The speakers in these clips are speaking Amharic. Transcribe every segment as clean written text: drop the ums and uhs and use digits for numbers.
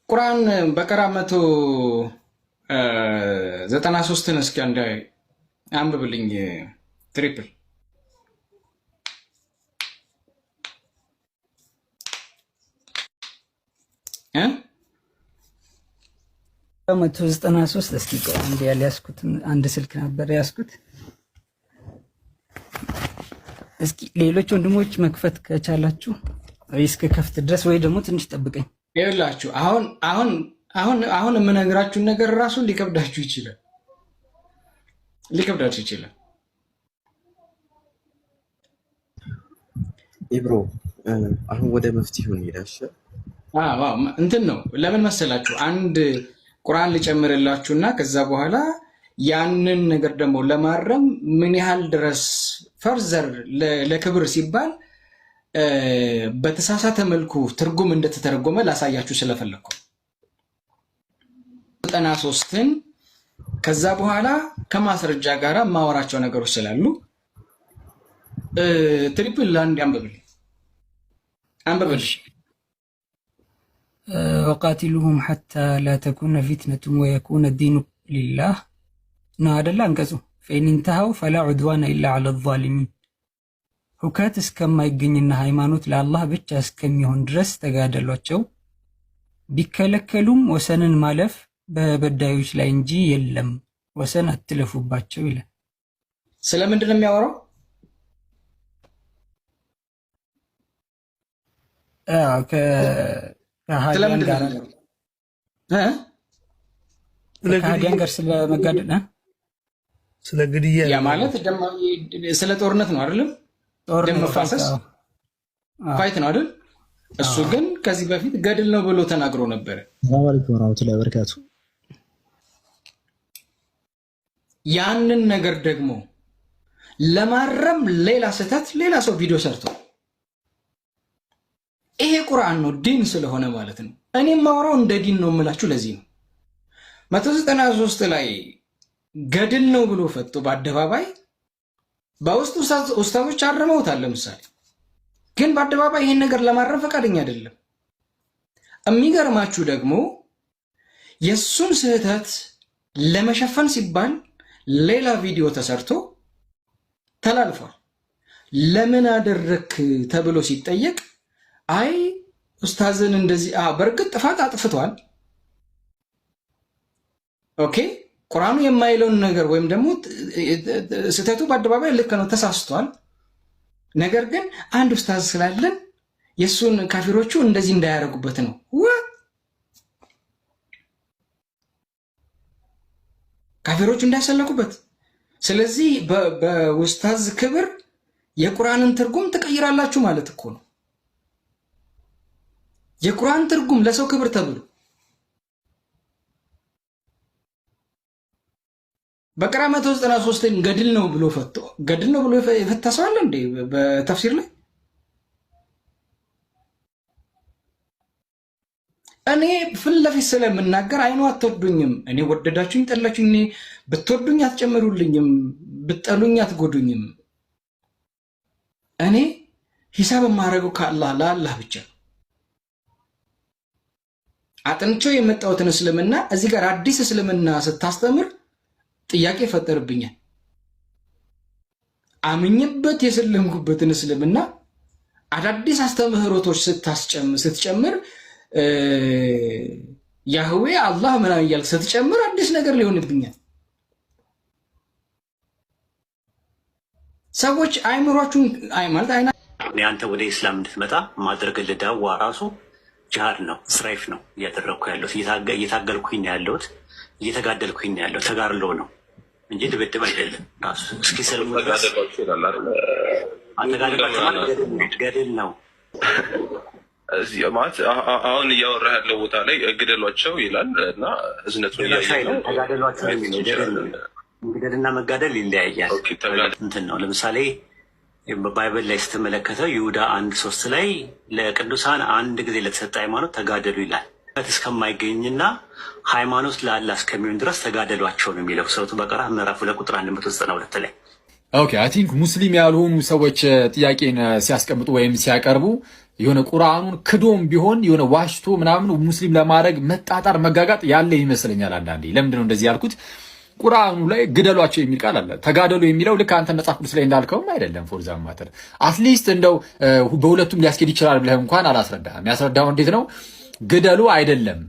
ቁርአን በቀራ 193ን እስኪ አንድ አንብብልኝ ትሪፕል 193 እስኪ አንድ ያልያዝኩት አንድ ስልክ ነበር ያዝኩት። እስኪ ሌሎች ወንድሞች መክፈት ከቻላችሁ እስከ ከፍት ድረስ ወይ ደግሞ ትንሽ ጠብቀኝ። ይኸውላችሁ አሁን የምነግራችሁን ነገር ራሱ ሊከብዳችሁ ይችላል። ኢብሮ አሁን ወደ መፍትሄው እንሄዳሽ። እንትን ነው ለምን መሰላችሁ? አንድ ቁርአን ልጨምርላችሁና ከዛ በኋላ ያንን ነገር ደግሞ ለማረም ምን ያህል ድረስ ፈርዘር ለክብር ሲባል በተሳሳተ መልኩ ትርጉም እንደተተረጎመ ላሳያችሁ ስለፈለኩ 93ን ከዛ በኋላ ከማስረጃ ጋር ማወራቸው ነገሮች ስላሉ ትሪፕል አንድ አንብብል وقاتلهم حتى لا تكون فتنة ويكون الدين لله نادل انقذوا فإن انتهوا فلا عدوان إلا على الظالمين ሁከት እስከማይገኝና ሃይማኖት ለአላህ ብቻ እስከሚሆን ድረስ ተጋደሏቸው። ቢከለከሉም ወሰንን ማለፍ በበዳዮች ላይ እንጂ የለም፣ ወሰን አትለፉባቸው ይላል። ስለምንድን ነው የሚያወራው? ከሃዲያን ጋር ስለመጋደል ስለ ግድያ ያ ማለት ስለ ጦርነት ነው አይደለም? ደም መፋሰስ ፋይት ነው አይደል? እሱ ግን ከዚህ በፊት ገድል ነው ብሎ ተናግሮ ነበር። ሰላም አለይኩም ወራህመቱላሂ ወበረካቱ። ያንን ነገር ደግሞ ለማረም ሌላ ስህተት ሌላ ሰው ቪዲዮ ሰርቶ ይሄ ቁርአን ነው ዲን ስለሆነ ማለት ነው። እኔም ማውራው እንደ ዲን ነው የምላችሁ ለዚህ ነው። 193 ላይ ገድል ነው ብሎ ፈቶ በአደባባይ በውስጥ ኡስታዞች አረመውታል። ለምሳሌ ግን በአደባባይ ይሄን ነገር ለማረም ፈቃደኛ አይደለም። የሚገርማችሁ ደግሞ የሱን ስህተት ለመሸፈን ሲባል ሌላ ቪዲዮ ተሰርቶ ተላልፏል። ለምን አደረክ ተብሎ ሲጠየቅ አይ ኡስታዝን እንደዚህ በእርግጥ ጥፋት አጥፍቷል። ኦኬ ቁርአኑ የማይለውን ነገር ወይም ደግሞ ስህተቱ በአደባባይ ልክ ነው፣ ተሳስቷል። ነገር ግን አንድ ኡስታዝ ስላለን የሱን ካፊሮቹ እንደዚህ እንዳያደርጉበት ነው ካፊሮቹ እንዳያሰለቁበት። ስለዚህ በኡስታዝ ክብር የቁርአንን ትርጉም ትቀይራላችሁ ማለት እኮ ነው። የቁርአን ትርጉም ለሰው ክብር ተብሎ በቀራ 193 ገድል ነው ብሎ የፈታ ሰው አለ እንዴ? በተፍሲር ላይ እኔ ፊት ለፊት ስለምናገር አይኑ አትወዱኝም። እኔ ወደዳችሁኝ ጠላችሁኝ፣ እኔ ብትወዱኝ አትጨምሩልኝም፣ ብትጠሉኝ አትጎዱኝም። እኔ ሂሳብ የማደርገው ከአላህ ለአላህ ብቻ። አጥንቼው የመጣሁትን እስልምና እዚህ ጋር አዲስ እስልምና ስታስተምር ጥያቄ ይፈጠርብኛል። አምኜበት የሰለምኩበትን እስልምና አዳዲስ አስተምህሮቶች ስትጨምር ያህዌ አላህ ምናምን እያልክ ስትጨምር አዲስ ነገር ሊሆንብኛል። ሰዎች አይምሯችሁን ማለት አንተ ወደ ኢስላም እንድትመጣ ማድረግልህ ዳዋ ራሱ ጂሃድ ነው፣ ስራይፍ ነው እያደረግኩ ያለሁት። እየታገልኩኝ ነው ያለሁት፣ እየተጋደልኩኝ ነው ያለሁት። ተጋድሎ ነው እንጂ ድብድብ አይደለም። ራሱ እስኪ ሰልሙ ገድል ነው ማለት አሁን እያወራ ያለው ቦታ ላይ ግደሏቸው ይላል እና እዝነቱን ተጋደሏቸው የሚለው ግደልና መጋደል ይለያያል። እንትን ነው ለምሳሌ በባይብል ላይ ስትመለከተው ይሁዳ 1:3 ላይ ለቅዱሳን አንድ ጊዜ ለተሰጠ ሃይማኖት ተጋደሉ ይላል። እስከማይገኝና ሃይማኖት ለአላህ እስከሚሆን ድረስ ተጋደሏቸው ነው የሚለው ሱረቱ በቀራ ምዕራፍ 2 ቁጥር 192 ላይ። ኦኬ አይ ቲንክ ሙስሊም ያልሆኑ ሰዎች ጥያቄን ሲያስቀምጡ ወይም ሲያቀርቡ የሆነ ቁርአኑን ክዶም ቢሆን የሆነ ዋሽቶ ምናምን ሙስሊም ለማድረግ መጣጣር መጋጋጥ ያለ ይመስለኛል አንዳንዴ። ለምንድነው እንደዚህ ያልኩት? ቁርአኑ ላይ ግደሏቸው የሚል ቃል አለ። ተጋደሉ የሚለው ልክ አንተ መጽሐፍ ቅዱስ ላይ እንዳልከውም አይደለም። ፎር ዛት ማተር አትሊስት እንደው በሁለቱም ሊያስኬድ ይችላል ብለህ እንኳን አላስረዳህም። ያስረዳው እንዴት ነው? ግደሉ አይደለም።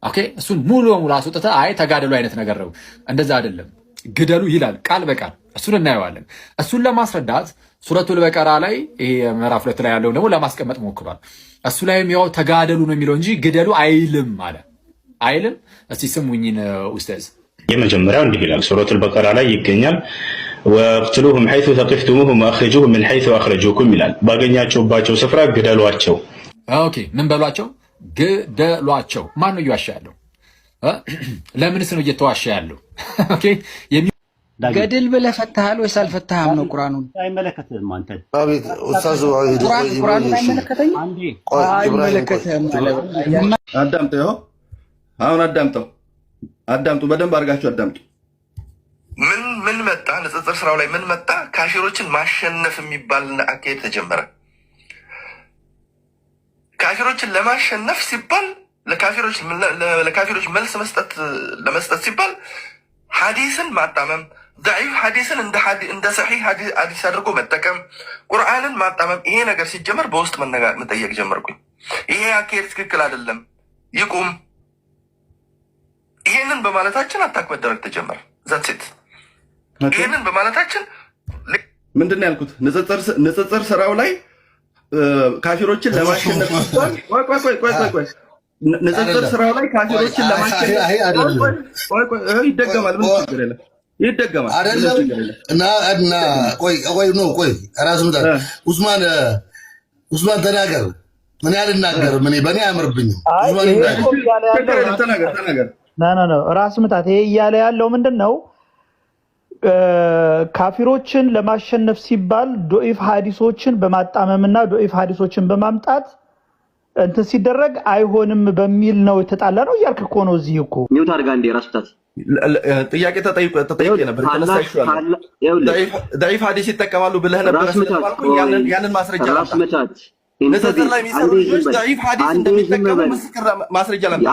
ኦኬ እሱን ሙሉ በሙሉ አስወጥተህ አይ ተጋደሉ አይነት ነገር ነው። እንደዛ አይደለም። ግደሉ ይላል ቃል በቃል እሱን እናየዋለን። እሱን ለማስረዳት ሱረቱል በቀራ ላይ ይሄ ምዕራፍ 2 ላይ ያለው ደግሞ ለማስቀመጥ ሞክሯል። እሱ ላይም ያው ተጋደሉ ነው የሚለው እንጂ ግደሉ አይልም አለ። አይልም። እስቲ ስሙኝን ኡስታዝ የመጀመሪያው እንዲህ ይላል ሱረቱል በቀራ ላይ ይገኛል። ወቅትሉሁም ሐይቱ ተቂፍቱሙሁም ወአኽሪጁሁም ሚን ሐይቱ አኽረጁኩም ይላል። ባገኛቸውባቸው ስፍራ ግደሏቸው። ኦኬ ምን በሏቸው? ግደሏቸው። ማን ነው እየዋሻ ያለው? ለምንስ ነው እየተዋሻ ያለው? ኦኬ ገድል ብለህ ፈታሃል ወይስ አልፈታህም ነው? ቁርአኑን አይመለከትህም አንተ። አቤት ኡስታዝ ቁርአኑን አይመለከተኝም። አይመለከትህም ማለት አዳምጠው። አሁን አዳምጡ፣ በደንብ አድርጋችሁ አዳምጡ። ምን መጣ? ንጽጽር ስራው ላይ ምን መጣ? ካፊሮችን ማሸነፍ የሚባል አካሄድ ተጀመረ። ካፊሮችን ለማሸነፍ ሲባል ለካፊሮች መልስ ለመስጠት ሲባል ሐዲስን ማጣመም፣ ضعيف ሐዲስን እንደ ሰሒህ ሐዲስ አድርጎ መጠቀም፣ ቁርአንን ማጣመም። ይሄ ነገር ሲጀመር በውስጥ መጠየቅ ጀመርኩኝ። ይሄ አካሄድ ትክክል አይደለም፣ ይቁም። ይሄንን በማለታችን አታክ መደረግ ተጀመረ። ዛትሴት ይሄንን በማለታችን ምንድን ነው ያልኩት? ንጽጽር ስራው ላይ ካፊሮችን ለማሸነፍ ሲባል ቆይ ንጽጽር ስራው ላይ ካፊሮችን ለማሸነፍ ይደገማል። ምን ችግር የለም፣ ይደገማል አይደለም። እና ቆይ ራስ ምታ ኡስማን ተናገር። ምን ያልናገርም እኔ በእኔ አያምርብኝም። ተናገር። ና ራስ ምታት ይሄ እያለ ያለው ምንድን ነው? ካፊሮችን ለማሸነፍ ሲባል ዶኢፍ ሐዲሶችን በማጣመምና ዶኢፍ ሐዲሶችን በማምጣት እንትን ሲደረግ አይሆንም በሚል ነው የተጣላ ነው እያልክ እኮ ነው። እዚህ እኮ ኒውት አድርጋ እንደ ራስ ምታት ጥያቄ ተጠይቄ ነበር። ضعيف ሐዲስ ይጠቀማሉ ብለህ ነበር ስለተባልኩኝ ያንን ማስረጃ ራስ ምታት ንጽጽር ላይ የሚሰሩ ልጆች ضعيف ሐዲስ እንደሚጠቀሙ ምስክር ማስረጃ ላምጣ።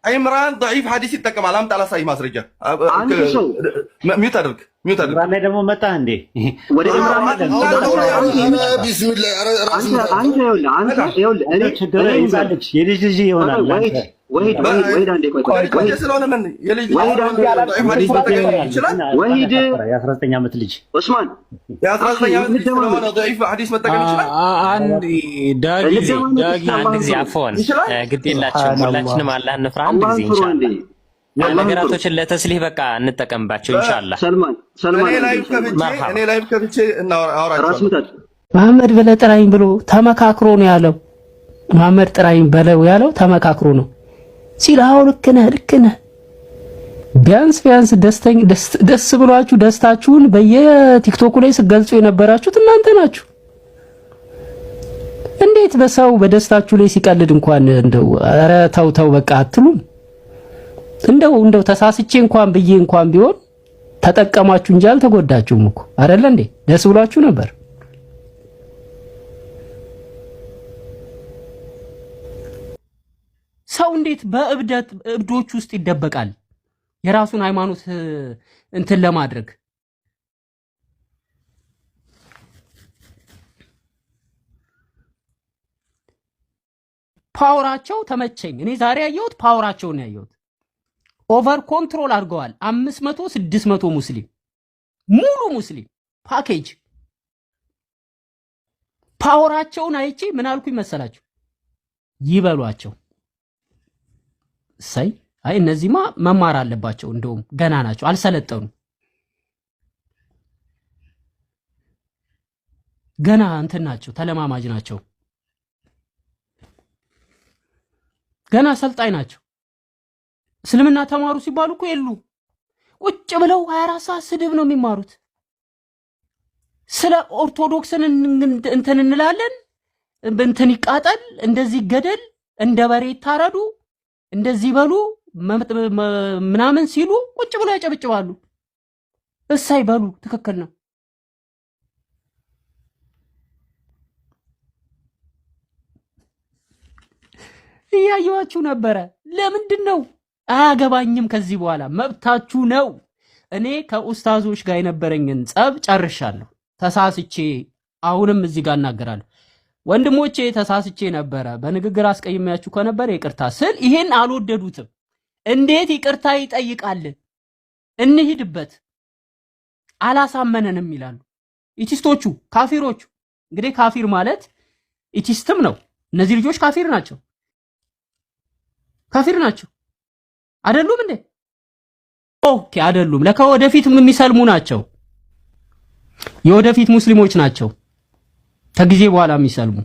አይምራን ضعيف ሐዲስ ይጠቀማል። አምጣ ላሳይ ማስረጃ። ሚውት አድርግ። ላይ ደግሞ መጣ እንዴ ወደ ኢምራን ቢስሚላህ አንተ ይኸውልህ እኔ ችግር ይዛለች የልጅ ልጅ ይሆናል። ወሂድ አንዴ ቆይ ስለሆነ ምን የልጅ ወሂድ የ19 ዓመት ልጅ ዑስማን የ19 ዓመት ልጅ ስለሆነ ضعيف ሐዲስ መጠቀም ይችላል። አንድ ዳጊ አንድ ጊዜ አፈወን ግድ የላችሁም። ሁላችንም አላህ እንፍራ። አንድ ጊዜ ኢንሻአላህ ነገራቶችን ለተስሊህ በቃ እንጠቀምባቸው ኢንሻአላህ። ሰልማን እኔ ላይቭ ከብቼ እናወራቸው። መሐመድ ብለህ ጥራኝ ብሎ ተመካክሮ ነው ያለው። መሐመድ ጥራኝ በለው ያለው ተመካክሮ ነው ሲል፣ አዎ ልክ ነህ። ቢያንስ ደስ ብሏችሁ ደስታችሁን በየቲክቶኩ ላይ ስገልጹ የነበራችሁት እናንተ ናችሁ። እንዴት በሰው በደስታችሁ ላይ ሲቀልድ እንኳን እንደው ኧረ ተው በቃ አትሉም? እንደው ተሳስቼ እንኳን ብዬ እንኳን ቢሆን ተጠቀማችሁ እንጂ አልተጎዳችሁም እኮ አይደለ እንዴ? ደስ ብሏችሁ ነበር። ሰው እንዴት እብዶች ውስጥ ይደበቃል? የራሱን ሃይማኖት እንትን ለማድረግ ፓወራቸው ተመቸኝ። እኔ ዛሬ ያየሁት ፓወራቸውን ነው ያየሁት። ኦቨር ኮንትሮል አድርገዋል። 500 600 ሙስሊም ሙሉ ሙስሊም ፓኬጅ ፓወራቸውን አይቼ ምን አልኩኝ መሰላችሁ? ይበሏቸው። ሳይ አይ እነዚህማ መማር አለባቸው። እንደውም ገና ናቸው፣ አልሰለጠኑ ገና እንትን ናቸው፣ ተለማማጅ ናቸው፣ ገና ሰልጣኝ ናቸው። እስልምና ተማሩ ሲባሉ እኮ የሉ ቁጭ ብለው 24 ሰዓት ስድብ ነው የሚማሩት። ስለ ኦርቶዶክስን እንትን እንላለን፣ እንትን ይቃጠል፣ እንደዚህ ገደል፣ እንደ በሬ ይታረዱ፣ እንደዚህ በሉ ምናምን ሲሉ ቁጭ ብለው ያጨብጭባሉ። እሳይ በሉ ትክክል ነው። እያየኋችሁ ነበረ። ለምንድን ነው አያገባኝም። ከዚህ በኋላ መብታችሁ ነው። እኔ ከኡስታዞች ጋር የነበረኝን ጸብ ጨርሻለሁ። ተሳስቼ አሁንም እዚህ ጋር እናገራለሁ። ወንድሞቼ ተሳስቼ ነበረ፣ በንግግር አስቀይሜያችሁ ከነበረ ይቅርታ ስል ይሄን አልወደዱትም። እንዴት ይቅርታ ይጠይቃል? እንሂድበት፣ አላሳመነንም ይላሉ ኢቲስቶቹ፣ ካፊሮቹ። እንግዲህ ካፊር ማለት ኢቲስትም ነው። እነዚህ ልጆች ካፊር ናቸው። ካፊር ናቸው አይደሉም እንዴ? ኦኬ አይደሉም። ለካ ወደፊት የሚሰልሙ ናቸው። የወደፊት ሙስሊሞች ናቸው ከጊዜ በኋላ የሚሰልሙ።